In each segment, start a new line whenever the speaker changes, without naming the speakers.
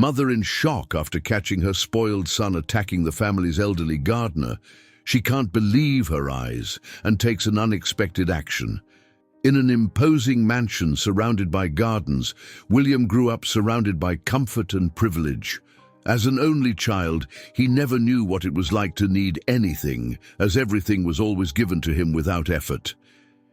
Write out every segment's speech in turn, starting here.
Mother in shock after catching her spoiled son attacking the family's elderly gardener, she can't believe her eyes and takes an unexpected action. In an imposing mansion surrounded by gardens, William grew up surrounded by comfort and privilege. As an only child, he never knew what it was like to need anything, as everything was always given to him without effort.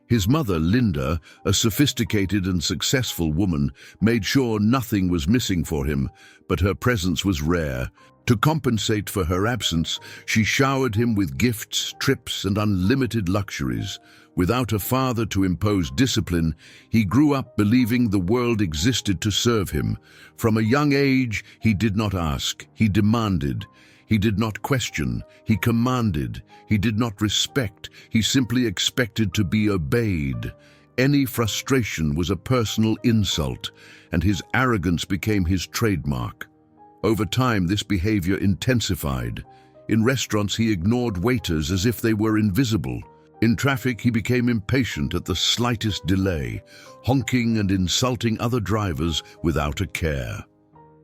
His mother, Linda, a sophisticated and successful woman, made sure nothing was missing for him, but her presence was rare. To compensate for her absence, she showered him with gifts, trips, and unlimited luxuries. Without a father to impose discipline, he grew up believing the world existed to serve him. From a young age, he did not ask, he demanded. He did not question, he commanded. He did not respect, he simply expected to be obeyed. Any frustration was a personal insult, and his arrogance became his trademark. Over time, this behavior intensified. In restaurants, he ignored waiters as if they were invisible. In traffic, he became impatient at the slightest delay, honking and insulting other drivers without a care.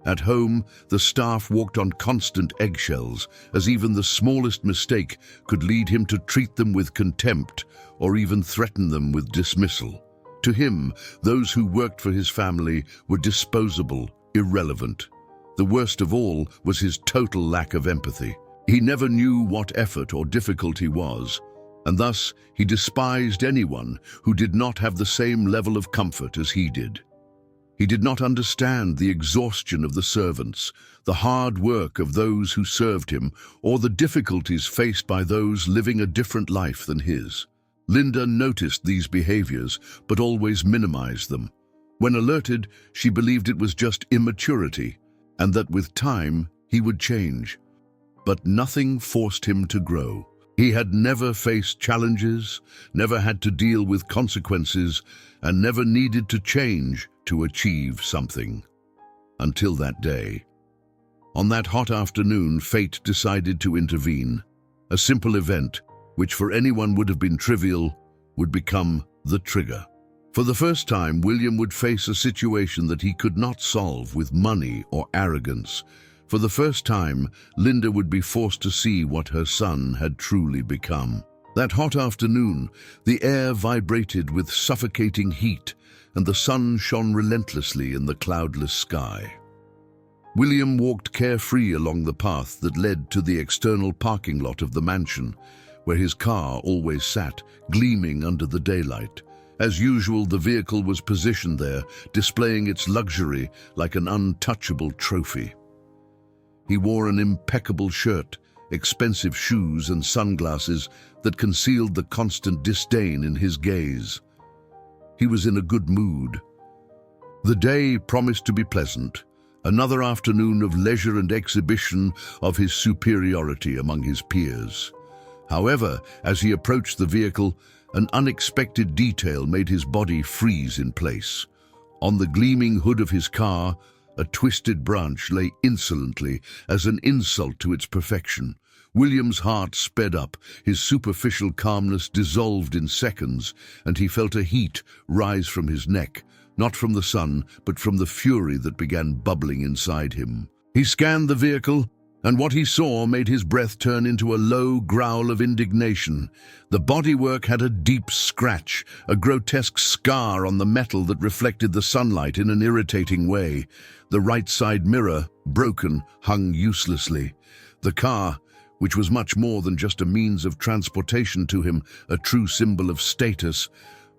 At home, the staff walked on constant eggshells, as even the smallest mistake could lead him to treat them with contempt or even threaten them with dismissal. To him, those who worked for his family were disposable, irrelevant. The worst of all was his total lack of empathy. He never knew what effort or difficulty was, and thus he despised anyone who did not have the same level of comfort as he did. He did not understand the exhaustion of the servants, the hard work of those who served him, or the difficulties faced by those living a different life than his. Linda noticed these behaviors, but always minimized them. When alerted, she believed it was just immaturity, and that with time, he would change. But nothing forced him to grow. He had never faced challenges, never had to deal with consequences, and never needed to change to achieve something. Until that day. On that hot afternoon, fate decided to intervene. A simple event, which for anyone would have been trivial, would become the trigger. For the first time, William would face a situation that he could not solve with money or arrogance. For the first time, Linda would be forced to see what her son had truly become. That hot afternoon, the air vibrated with suffocating heat, and the sun shone relentlessly in the cloudless sky. William walked carefree along the path that led to the external parking lot of the mansion, where his car always sat, gleaming under the daylight. As usual, the vehicle was positioned there, displaying its luxury like an untouchable trophy. He wore an impeccable shirt, expensive shoes and sunglasses that concealed the constant disdain in his gaze. He was in a good mood. The day promised to be pleasant, another afternoon of leisure and exhibition of his superiority among his peers. However, as he approached the vehicle, an unexpected detail made his body freeze in place. On the gleaming hood of his car, a twisted branch lay insolently as an insult to its perfection. William's heart sped up, his superficial calmness dissolved in seconds, and he felt a heat rise from his neck, not from the sun, but from the fury that began bubbling inside him. He scanned the vehicle, and what he saw made his breath turn into a low growl of indignation. The bodywork had a deep scratch, a grotesque scar on the metal that reflected the sunlight in an irritating way. The right side mirror, broken, hung uselessly. The car, which was much more than just a means of transportation to him, a true symbol of status,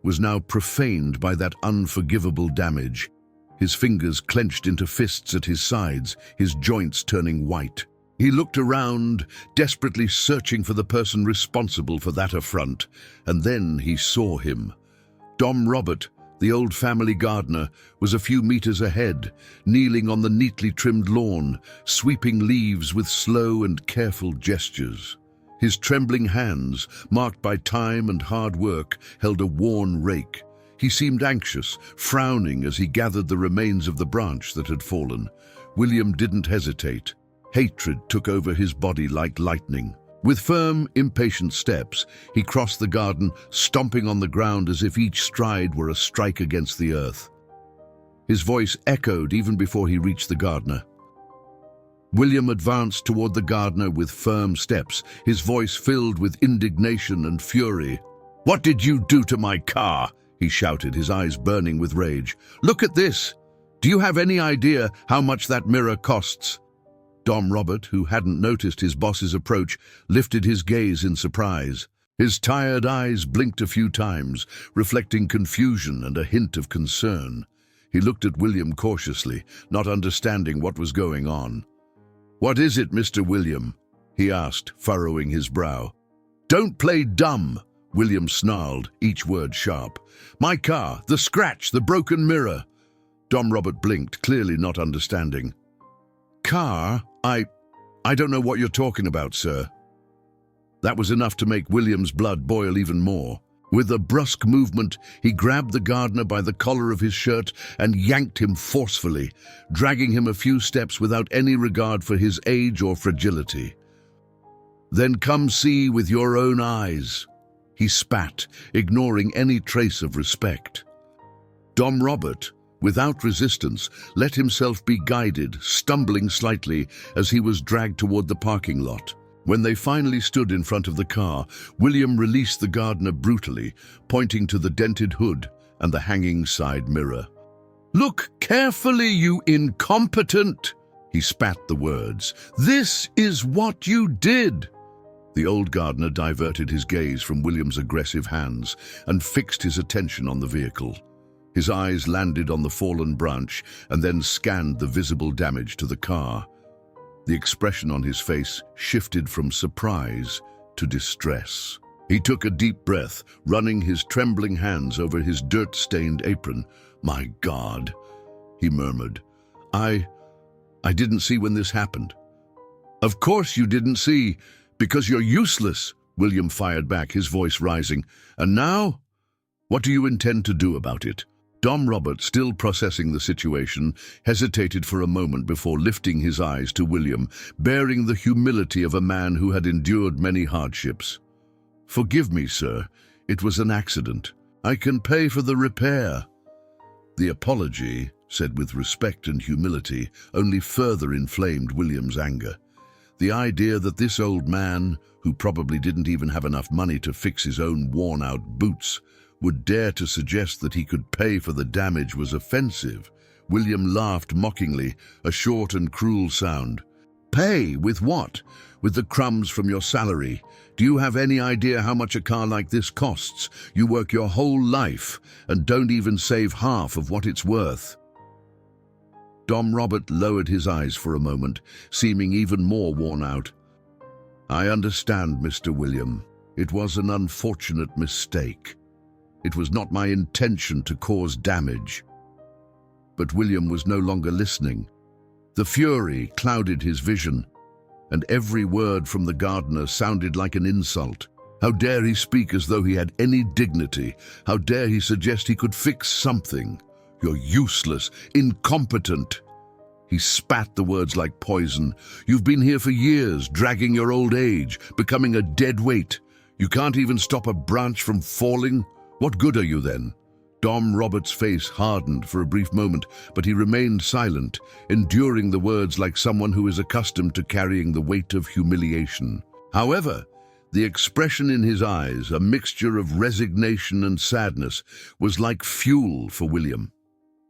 was now profaned by that unforgivable damage. His fingers clenched into fists at his sides, his joints turning white. He looked around, desperately searching for the person responsible for that affront, and then he saw him. Dom Robert, the old family gardener, was a few meters ahead, kneeling on the neatly trimmed lawn, sweeping leaves with slow and careful gestures. His trembling hands, marked by time and hard work, held a worn rake. He seemed anxious, frowning as he gathered the remains of the branch that had fallen. William didn't hesitate. Hatred took over his body like lightning. With firm, impatient steps, he crossed the garden, stomping on the ground as if each stride were a strike against the earth. His voice echoed even before he reached the gardener. William advanced toward the gardener with firm steps, his voice filled with indignation and fury. "What did you do to my car?" he shouted, his eyes burning with rage. "Look at this! Do you have any idea how much that mirror costs?" Dom Robert, who hadn't noticed his boss's approach, lifted his gaze in surprise. His tired eyes blinked a few times, reflecting confusion and a hint of concern. He looked at William cautiously, not understanding what was going on. "What is it, Mr. William?" he asked, furrowing his brow. "Don't play dumb," William snarled, each word sharp. "My car, the scratch, the broken mirror." Dom Robert blinked, clearly not understanding. "Car? I don't know what you're talking about, sir." That was enough to make William's blood boil even more. With a brusque movement, he grabbed the gardener by the collar of his shirt and yanked him forcefully, dragging him a few steps without any regard for his age or fragility. "Then come see with your own eyes," he spat, ignoring any trace of respect. Dom Robert, without resistance, let himself be guided, stumbling slightly as he was dragged toward the parking lot. When they finally stood in front of the car, William released the gardener brutally, pointing to the dented hood and the hanging side mirror. "Look carefully, you incompetent!" He spat the words. "This is what you did!" The old gardener diverted his gaze from William's aggressive hands and fixed his attention on the vehicle. His eyes landed on the fallen branch and then scanned the visible damage to the car. The expression on his face shifted from surprise to distress. He took a deep breath, running his trembling hands over his dirt-stained apron. "My God," he murmured. I didn't see when this happened." "Of course you didn't see, because you're useless," William fired back, his voice rising. "And now? What do you intend to do about it?" Dom Robert, still processing the situation, hesitated for a moment before lifting his eyes to William, bearing the humility of a man who had endured many hardships. "Forgive me, sir. It was an accident. I can pay for the repair." The apology, said with respect and humility, only further inflamed William's anger. The idea that this old man, who probably didn't even have enough money to fix his own worn-out boots, would dare to suggest that he could pay for the damage was offensive. William laughed mockingly, a short and cruel sound. "Pay? With what? With the crumbs from your salary? Do you have any idea how much a car like this costs? You work your whole life and don't even save half of what it's worth." Dom Robert lowered his eyes for a moment, seeming even more worn out. "I understand, Mr. William. It was an unfortunate mistake. It was not my intention to cause damage." But William was no longer listening. The fury clouded his vision, and every word from the gardener sounded like an insult. How dare he speak as though he had any dignity? How dare he suggest he could fix something? "You're useless, incompetent." He spat the words like poison. "You've been here for years, dragging your old age, becoming a dead weight. You can't even stop a branch from falling? What good are you then?" Dom Robert's face hardened for a brief moment, but he remained silent, enduring the words like someone who is accustomed to carrying the weight of humiliation. However, the expression in his eyes, a mixture of resignation and sadness, was like fuel for William.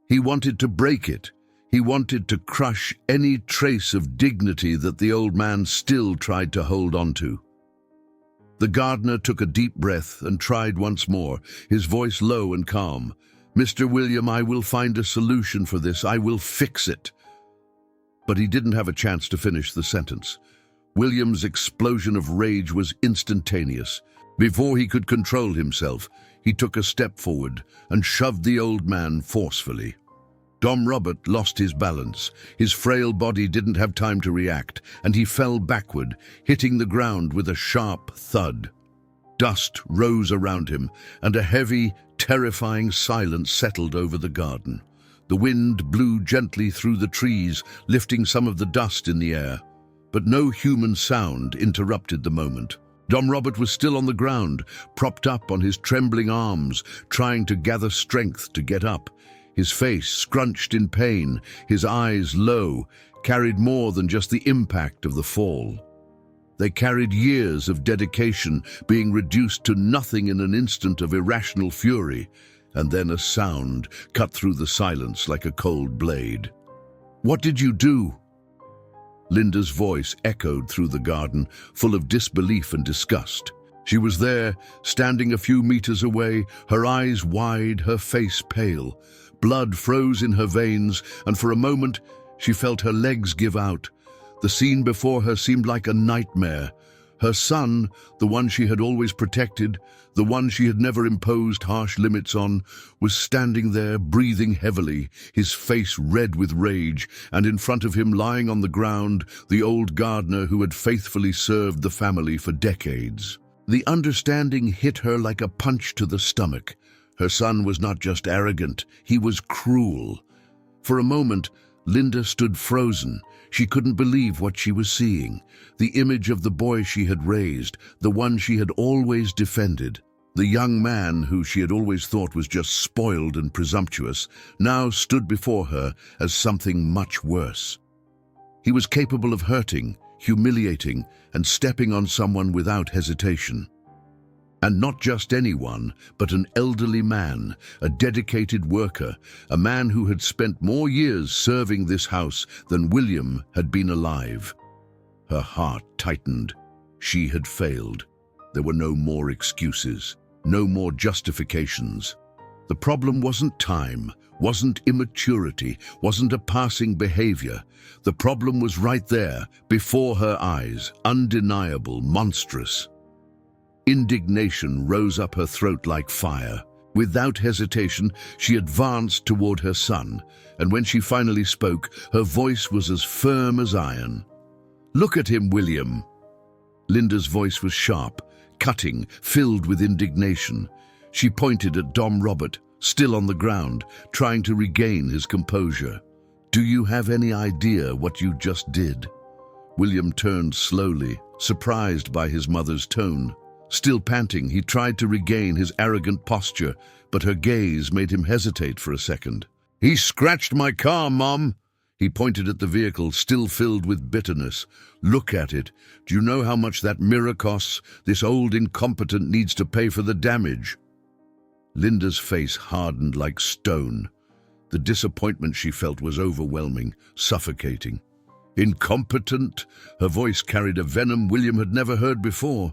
He wanted to break it. He wanted to crush any trace of dignity that the old man still tried to hold on to. The gardener took a deep breath and tried once more, his voice low and calm. "Mr. William, I will find a solution for this. I will fix it." But he didn't have a chance to finish the sentence. William's explosion of rage was instantaneous. Before he could control himself, he took a step forward and shoved the old man forcefully. Dom Robert lost his balance. His frail body didn't have time to react, and he fell backward, hitting the ground with a sharp thud. Dust rose around him, and a heavy, terrifying silence settled over the garden. The wind blew gently through the trees, lifting some of the dust in the air. But no human sound interrupted the moment. Dom Robert was still on the ground, propped up on his trembling arms, trying to gather strength to get up. His face scrunched in pain, his eyes low, carried more than just the impact of the fall. They carried years of dedication being reduced to nothing in an instant of irrational fury, and then a sound cut through the silence like a cold blade. "What did you do?" Linda's voice echoed through the garden, full of disbelief and disgust. She was there, standing a few meters away, her eyes wide, her face pale. Blood froze in her veins, and for a moment she felt her legs give out. The scene before her seemed like a nightmare. Her son, the one she had always protected, the one she had never imposed harsh limits on, was standing there, breathing heavily, his face red with rage, and in front of him, lying on the ground, the old gardener who had faithfully served the family for decades. The understanding hit her like a punch to the stomach. Her son was not just arrogant, he was cruel. For a moment, Linda stood frozen. She couldn't believe what she was seeing. The image of the boy she had raised, the one she had always defended. The young man who she had always thought was just spoiled and presumptuous, now stood before her as something much worse. He was capable of hurting, humiliating, and stepping on someone without hesitation. And not just anyone, but an elderly man, a dedicated worker, a man who had spent more years serving this house than William had been alive. Her heart tightened. She had failed. There were no more excuses, no more justifications. The problem wasn't time, wasn't immaturity, wasn't a passing behavior. The problem was right there, before her eyes, undeniable, monstrous. Indignation rose up her throat like fire. Without hesitation, she advanced toward her son, and when she finally spoke, her voice was as firm as iron. "Look at him, William." Linda's voice was sharp, cutting, filled with indignation. She pointed at Dom Robert, still on the ground, trying to regain his composure. "Do you have any idea what you just did?" William turned slowly, surprised by his mother's tone. Still panting, he tried to regain his arrogant posture, but her gaze made him hesitate for a second. "He scratched my car, Mom." He pointed at the vehicle, still filled with bitterness. "Look at it. Do you know how much that mirror costs? This old incompetent needs to pay for the damage." Linda's face hardened like stone. The disappointment she felt was overwhelming, suffocating. "Incompetent?" Her voice carried a venom William had never heard before.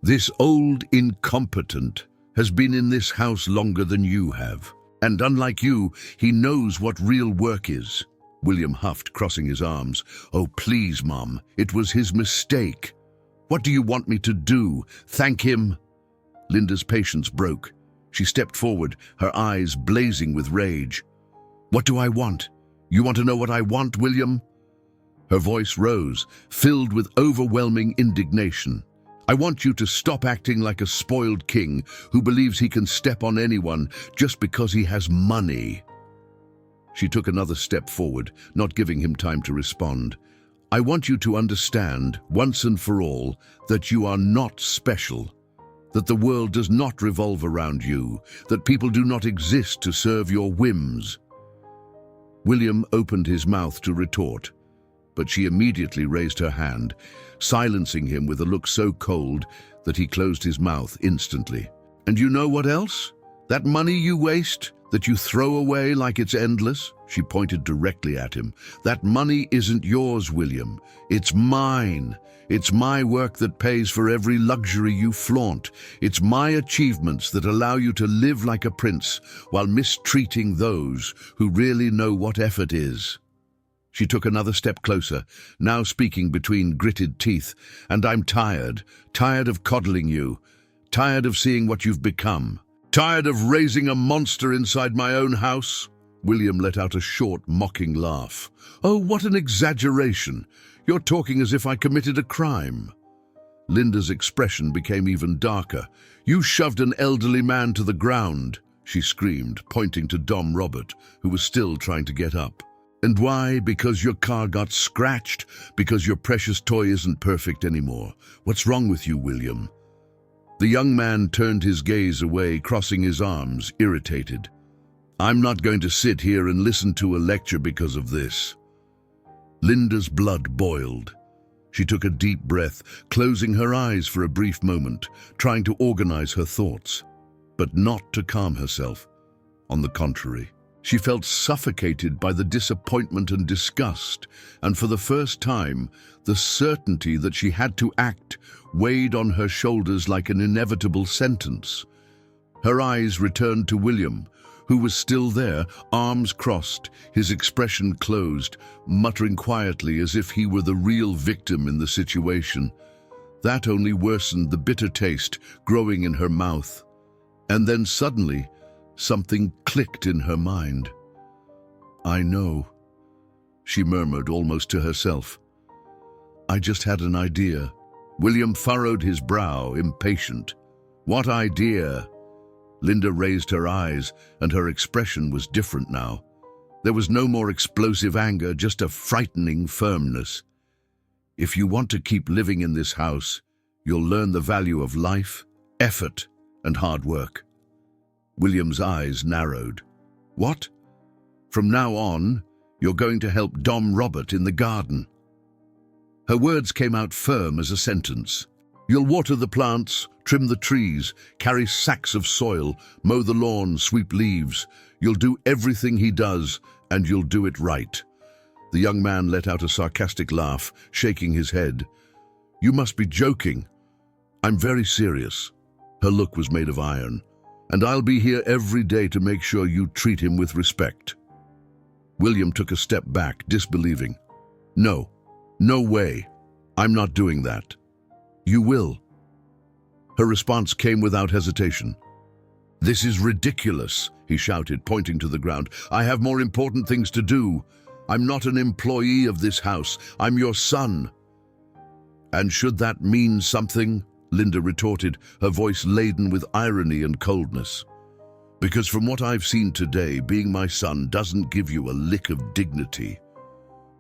"This old incompetent has been in this house longer than you have. And unlike you, he knows what real work is." William huffed, crossing his arms. "Oh, please, Mom, it was his mistake. What do you want me to do? Thank him?" Linda's patience broke. She stepped forward, her eyes blazing with rage. "What do I want? You want to know what I want, William?" Her voice rose, filled with overwhelming indignation. "I want you to stop acting like a spoiled king who believes he can step on anyone just because he has money." She took another step forward, not giving him time to respond. "I want you to understand, once and for all, that you are not special, that the world does not revolve around you, that people do not exist to serve your whims." William opened his mouth to retort, but she immediately raised her hand, silencing him with a look so cold that he closed his mouth instantly. "And you know what else? That money you waste, that you throw away like it's endless," she pointed directly at him. "That money isn't yours, William. It's mine. It's my work that pays for every luxury you flaunt. It's my achievements that allow you to live like a prince while mistreating those who really know what effort is." She took another step closer, now speaking between gritted teeth. "And I'm tired of coddling you, tired of seeing what you've become, tired of raising a monster inside my own house." William let out a short, mocking laugh. "Oh, what an exaggeration! You're talking as if I committed a crime." Linda's expression became even darker. "You shoved an elderly man to the ground," she screamed, pointing to Dom Robert, who was still trying to get up. "And why? Because your car got scratched? Because your precious toy isn't perfect anymore? What's wrong with you, William?" The young man turned his gaze away, crossing his arms, irritated. "I'm not going to sit here and listen to a lecture because of this." Linda's blood boiled. She took a deep breath, closing her eyes for a brief moment, trying to organize her thoughts, but not to calm herself. On the contrary, she felt suffocated by the disappointment and disgust, and for the first time, the certainty that she had to act weighed on her shoulders like an inevitable sentence. Her eyes returned to William, who was still there, arms crossed, his expression closed, muttering quietly as if he were the real victim in the situation. That only worsened the bitter taste growing in her mouth. And then suddenly, something clicked in her mind. "I know," she murmured almost to herself. "I just had an idea." William furrowed his brow, impatient. "What idea?" Linda raised her eyes, and her expression was different now. There was no more explosive anger, just a frightening firmness. "If you want to keep living in this house, you'll learn the value of life, effort, and hard work." William's eyes narrowed. "What? From now on, you're going to help Dom Robert in the garden?" Her words came out firm as a sentence. "You'll water the plants, trim the trees, carry sacks of soil, mow the lawn, sweep leaves. You'll do everything he does, and you'll do it right." The young man let out a sarcastic laugh, shaking his head. "You must be joking." "I'm very serious." Her look was made of iron. "And I'll be here every day to make sure you treat him with respect." William took a step back, disbelieving. "No, no way. I'm not doing that." "You will." Her response came without hesitation. "This is ridiculous," he shouted, pointing to the ground. "I have more important things to do. I'm not an employee of this house. I'm your son." "And should that mean something?" Linda retorted, her voice laden with irony and coldness. "Because from what I've seen today, being my son doesn't give you a lick of dignity."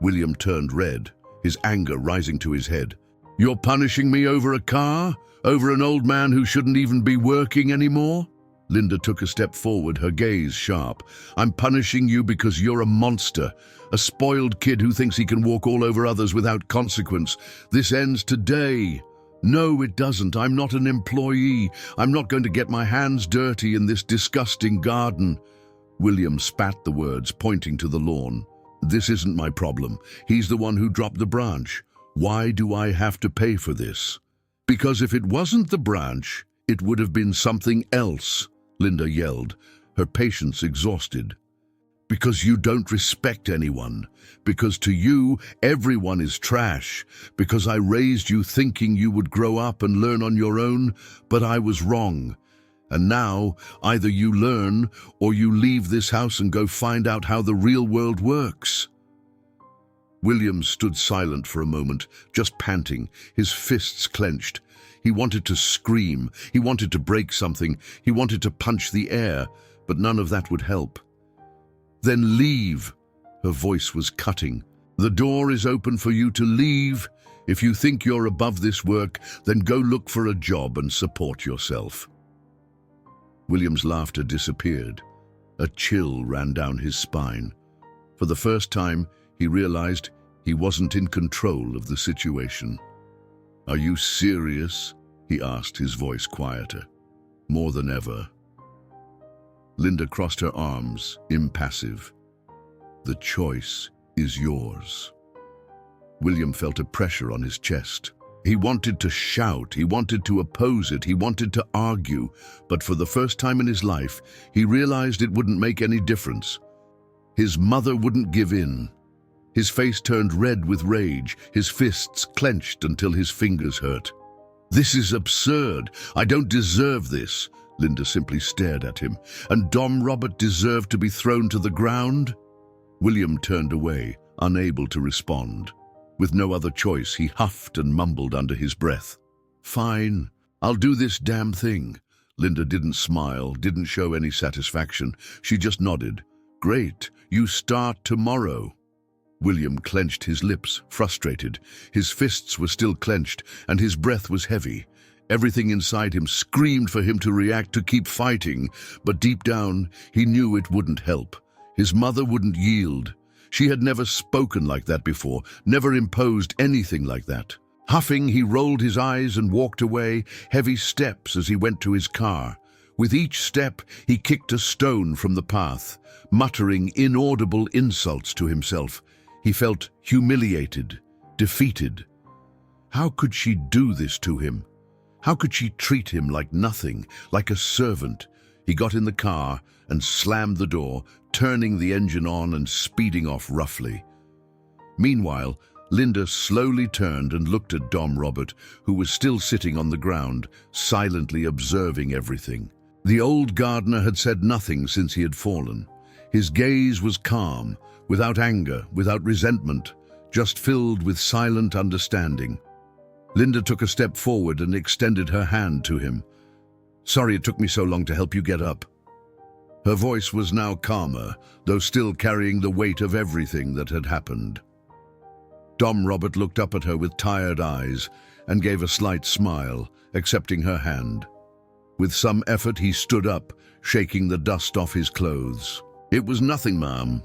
William turned red, his anger rising to his head. "You're punishing me over a car? Over an old man who shouldn't even be working anymore?" Linda took a step forward, her gaze sharp. "I'm punishing you because you're a monster, a spoiled kid who thinks he can walk all over others without consequence. This ends today." "No, it doesn't. I'm not an employee. I'm not going to get my hands dirty in this disgusting garden." William spat the words, pointing to the lawn. "This isn't my problem. He's the one who dropped the branch. Why do I have to pay for this?" "Because if it wasn't the branch, it would have been something else," Linda yelled, her patience exhausted. "Because you don't respect anyone. Because to you, everyone is trash. Because I raised you thinking you would grow up and learn on your own, but I was wrong. And now, either you learn or you leave this house and go find out how the real world works." William stood silent for a moment, just panting, his fists clenched. He wanted to scream, he wanted to break something, he wanted to punch the air, but none of that would help. "Then leave." Her voice was cutting. "The door is open for you to leave. If you think you're above this work, then go look for a job and support yourself." William's laughter disappeared. A chill ran down his spine. For the first time, he realized he wasn't in control of the situation. "Are you serious?" he asked, his voice quieter. "More than ever." Linda crossed her arms, impassive. "The choice is yours." William felt a pressure on his chest. He wanted to shout, he wanted to oppose it, he wanted to argue, but for the first time in his life, he realized it wouldn't make any difference. His mother wouldn't give in. His face turned red with rage, his fists clenched until his fingers hurt. "This is absurd. I don't deserve this." Linda simply stared at him. "And Dom Robert deserved to be thrown to the ground?" William turned away, unable to respond. With no other choice, he huffed and mumbled under his breath. "Fine, I'll do this damn thing." Linda didn't smile, didn't show any satisfaction. She just nodded. "Great, you start tomorrow." William clenched his lips, frustrated. His fists were still clenched, and his breath was heavy. Everything inside him screamed for him to react, to keep fighting, but deep down, he knew it wouldn't help. His mother wouldn't yield. She had never spoken like that before, never imposed anything like that. Huffing, he rolled his eyes and walked away, heavy steps as he went to his car. With each step, he kicked a stone from the path, muttering inaudible insults to himself. He felt humiliated, defeated. How could she do this to him? How could she treat him like nothing, like a servant? He got in the car and slammed the door, turning the engine on and speeding off roughly. Meanwhile, Linda slowly turned and looked at Dom Robert, who was still sitting on the ground, silently observing everything. The old gardener had said nothing since he had fallen. His gaze was calm, without anger, without resentment, just filled with silent understanding. Linda took a step forward and extended her hand to him. "Sorry it took me so long to help you get up." Her voice was now calmer, though still carrying the weight of everything that had happened. Dom Robert looked up at her with tired eyes and gave a slight smile, accepting her hand. With some effort, he stood up, shaking the dust off his clothes. "It was nothing, ma'am,"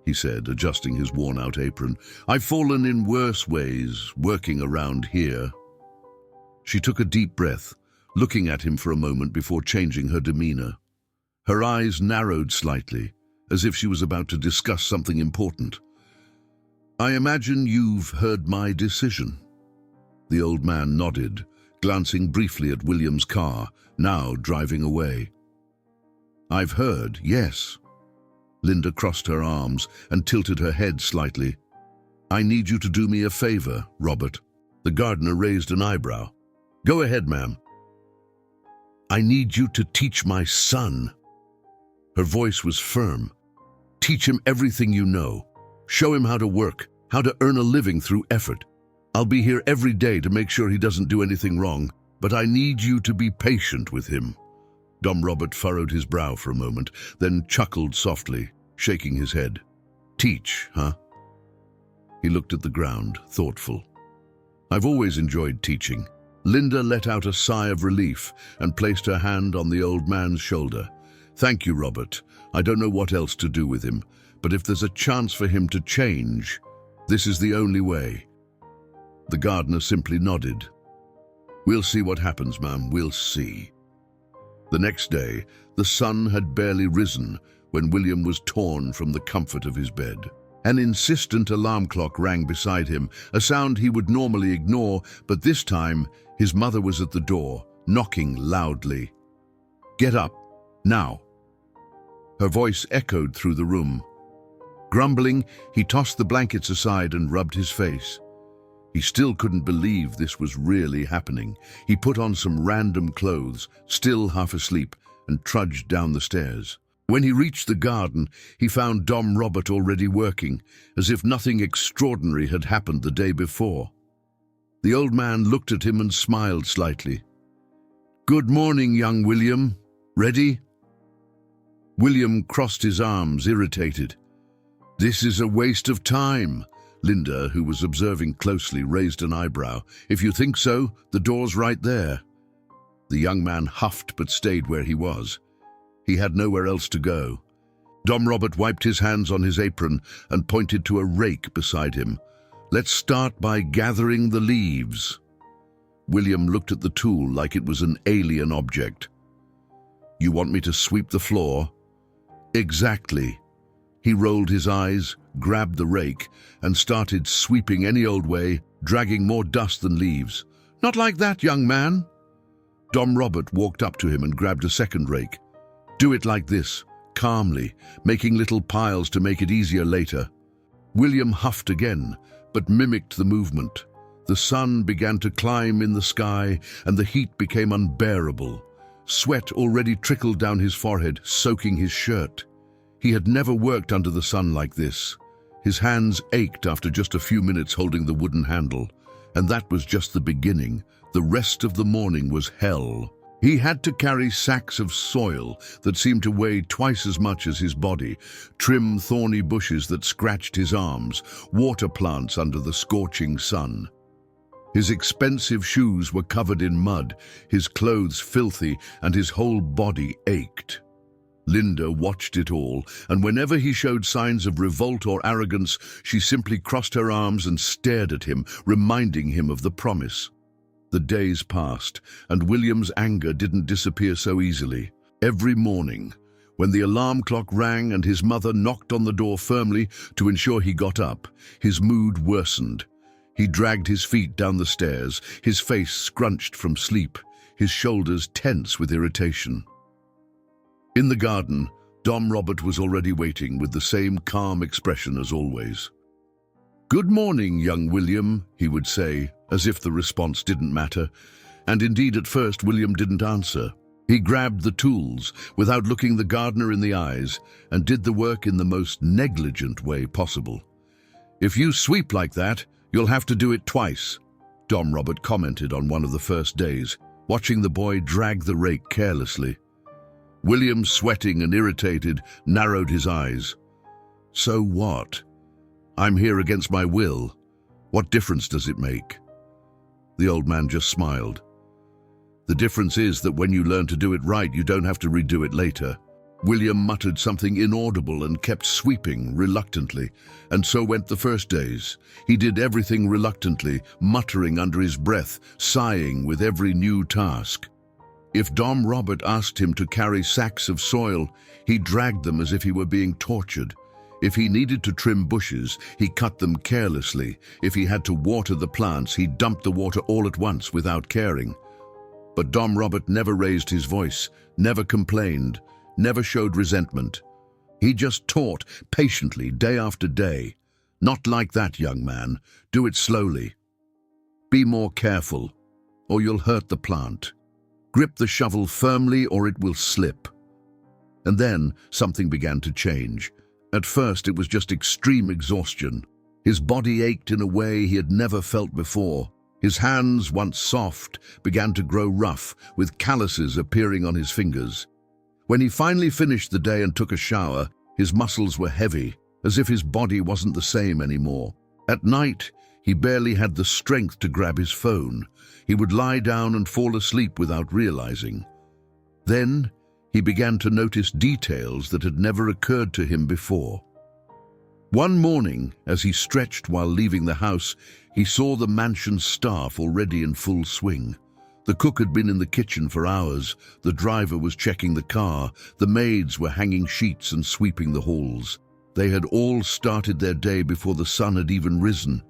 he said, adjusting his worn-out apron. "I've fallen in worse ways, working around here." She took a deep breath, looking at him for a moment before changing her demeanor. Her eyes narrowed slightly, as if she was about to discuss something important. "I imagine you've heard my decision." The old man nodded, glancing briefly at William's car, now driving away. "I've heard, yes." Linda crossed her arms and tilted her head slightly. "I need you to do me a favor, Robert." The gardener raised an eyebrow. "Go ahead, ma'am." "I need you to teach my son." Her voice was firm. "Teach him everything you know. Show him how to work, how to earn a living through effort. I'll be here every day to make sure he doesn't do anything wrong, but I need you to be patient with him." Dom Robert furrowed his brow for a moment, then chuckled softly, shaking his head. "Teach, huh?" He looked at the ground, thoughtful. "I've always enjoyed teaching." Linda let out a sigh of relief and placed her hand on the old man's shoulder. "Thank you, Robert. I don't know what else to do with him, but if there's a chance for him to change, this is the only way." The gardener simply nodded. "We'll see what happens, ma'am. We'll see." The next day, the sun had barely risen when William was torn from the comfort of his bed. An insistent alarm clock rang beside him, a sound he would normally ignore, but this time his mother was at the door, knocking loudly. "Get up, now." Her voice echoed through the room. Grumbling, he tossed the blankets aside and rubbed his face. He still couldn't believe this was really happening. He put on some random clothes, still half asleep, and trudged down the stairs. When he reached the garden, he found Dom Robert already working, as if nothing extraordinary had happened the day before. The old man looked at him and smiled slightly. "Good morning, young William. Ready?" William crossed his arms, irritated. "This is a waste of time." Linda, who was observing closely, raised an eyebrow. "If you think so, the door's right there." The young man huffed but stayed where he was. He had nowhere else to go. Dom Robert wiped his hands on his apron and pointed to a rake beside him. "Let's start by gathering the leaves." William looked at the tool like it was an alien object. "You want me to sweep the floor?" "Exactly." He rolled his eyes, grabbed the rake, and started sweeping any old way, dragging more dust than leaves. "Not like that, young man." Dom Robert walked up to him and grabbed a second rake. "Do it like this, calmly, making little piles to make it easier later." William huffed again, but mimicked the movement. The sun began to climb in the sky, and the heat became unbearable. Sweat already trickled down his forehead, soaking his shirt. He had never worked under the sun like this. His hands ached after just a few minutes holding the wooden handle. And that was just the beginning. The rest of the morning was hell. He had to carry sacks of soil that seemed to weigh twice as much as his body, trim thorny bushes that scratched his arms, water plants under the scorching sun. His expensive shoes were covered in mud, his clothes filthy, and his whole body ached. Linda watched it all, and whenever he showed signs of revolt or arrogance, she simply crossed her arms and stared at him, reminding him of the promise. The days passed, and William's anger didn't disappear so easily. Every morning, when the alarm clock rang and his mother knocked on the door firmly to ensure he got up, his mood worsened. He dragged his feet down the stairs, his face scrunched from sleep, his shoulders tense with irritation. In the garden, Dom Robert was already waiting with the same calm expression as always. "Good morning, young William," he would say, as if the response didn't matter. And indeed, at first, William didn't answer. He grabbed the tools without looking the gardener in the eyes and did the work in the most negligent way possible. "If you sweep like that, you'll have to do it twice," Dom Robert commented on one of the first days, watching the boy drag the rake carelessly. William, sweating and irritated, narrowed his eyes. "So what? I'm here against my will. What difference does it make?" The old man just smiled. "The difference is that when you learn to do it right, you don't have to redo it later." William muttered something inaudible and kept sweeping reluctantly, and so went the first days. He did everything reluctantly, muttering under his breath, sighing with every new task. If Dom Robert asked him to carry sacks of soil, he dragged them as if he were being tortured. If he needed to trim bushes, he cut them carelessly. If he had to water the plants, he dumped the water all at once without caring. But Dom Robert never raised his voice, never complained, never showed resentment. He just taught patiently day after day. "Not like that, young man. Do it slowly. Be more careful, or you'll hurt the plant. Grip the shovel firmly or it will slip." And then something began to change. At first, it was just extreme exhaustion. His body ached in a way he had never felt before. His hands, once soft, began to grow rough, with calluses appearing on his fingers. When he finally finished the day and took a shower, his muscles were heavy, as if his body wasn't the same anymore. At night, he barely had the strength to grab his phone. He would lie down and fall asleep without realizing. Then, he began to notice details that had never occurred to him before. One morning, as he stretched while leaving the house, he saw the mansion's staff already in full swing. The cook had been in the kitchen for hours, the driver was checking the car, the maids were hanging sheets and sweeping the halls. They had all started their day before the sun had even risen.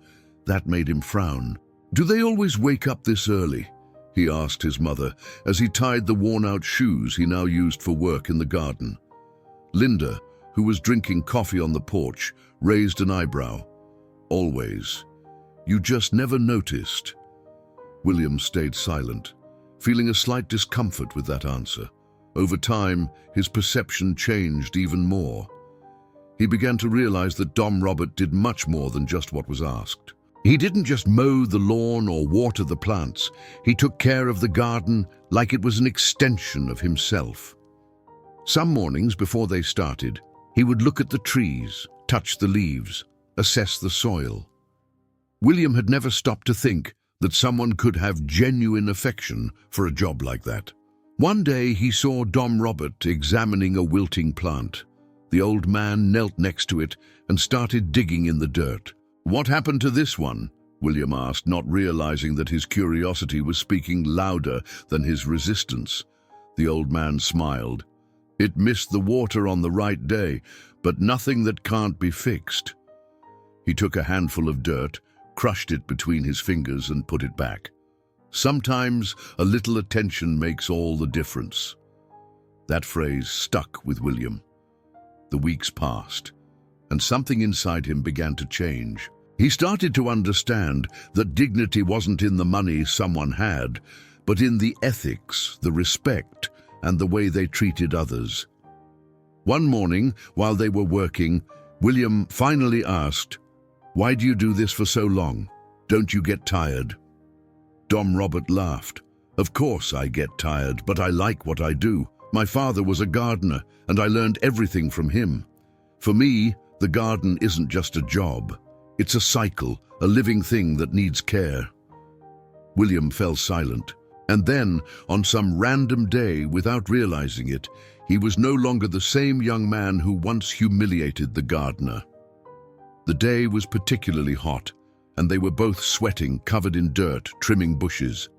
That made him frown. "Do they always wake up this early?" he asked his mother, as he tied the worn-out shoes he now used for work in the garden. Linda, who was drinking coffee on the porch, raised an eyebrow. "Always. You just never noticed." William stayed silent, feeling a slight discomfort with that answer. Over time, his perception changed even more. He began to realize that Dom Robert did much more than just what was asked. He didn't just mow the lawn or water the plants. He took care of the garden like it was an extension of himself. Some mornings before they started, he would look at the trees, touch the leaves, assess the soil. William had never stopped to think that someone could have genuine affection for a job like that. One day he saw Dom Robert examining a wilting plant. The old man knelt next to it and started digging in the dirt. "What happened to this one?" William asked, not realizing that his curiosity was speaking louder than his resistance. The old man smiled. "It missed the water on the right day, but nothing that can't be fixed." He took a handful of dirt, crushed it between his fingers and put it back. "Sometimes a little attention makes all the difference." That phrase stuck with William. The weeks passed, and something inside him began to change. He started to understand that dignity wasn't in the money someone had, but in the ethics, the respect, and the way they treated others. One morning, while they were working, William finally asked, "Why do you do this for so long? Don't you get tired?" Dom Robert laughed. "Of course I get tired, but I like what I do. My father was a gardener, and I learned everything from him. For me, the garden isn't just a job. It's a cycle, a living thing that needs care." William fell silent, and then, on some random day, without realizing it, He was no longer the same young man who once humiliated the gardener. The day was particularly hot, and they were both sweating, covered in dirt, trimming bushes.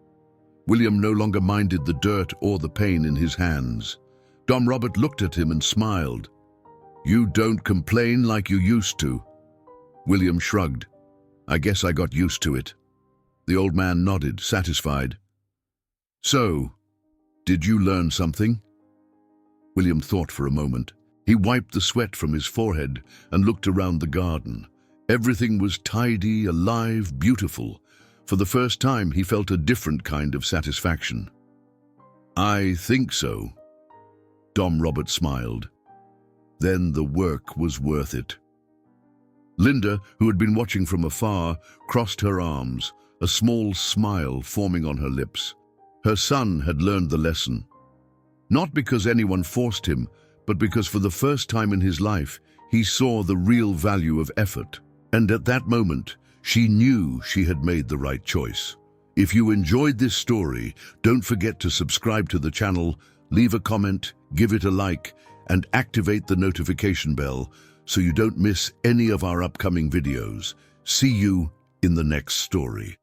William no longer minded the dirt or the pain in his hands. Dom Robert looked at him and smiled. "You don't complain like you used to." William shrugged. "I guess I got used to it." The old man nodded, satisfied. "So, did you learn something?" William thought for a moment. He wiped the sweat from his forehead and looked around the garden. Everything was tidy, alive, beautiful. For the first time, he felt a different kind of satisfaction. "I think so." Dom Robert smiled. Then the work was worth it. Linda, who had been watching from afar, crossed her arms, a small smile forming on her lips. Her son had learned the lesson. Not because anyone forced him, but because for the first time in his life, he saw the real value of effort. And at that moment, she knew she had made the right choice. If you enjoyed this story, don't forget to subscribe to the channel, leave a comment, give it a like, and activate the notification bell so you don't miss any of our upcoming videos. See you in the next story.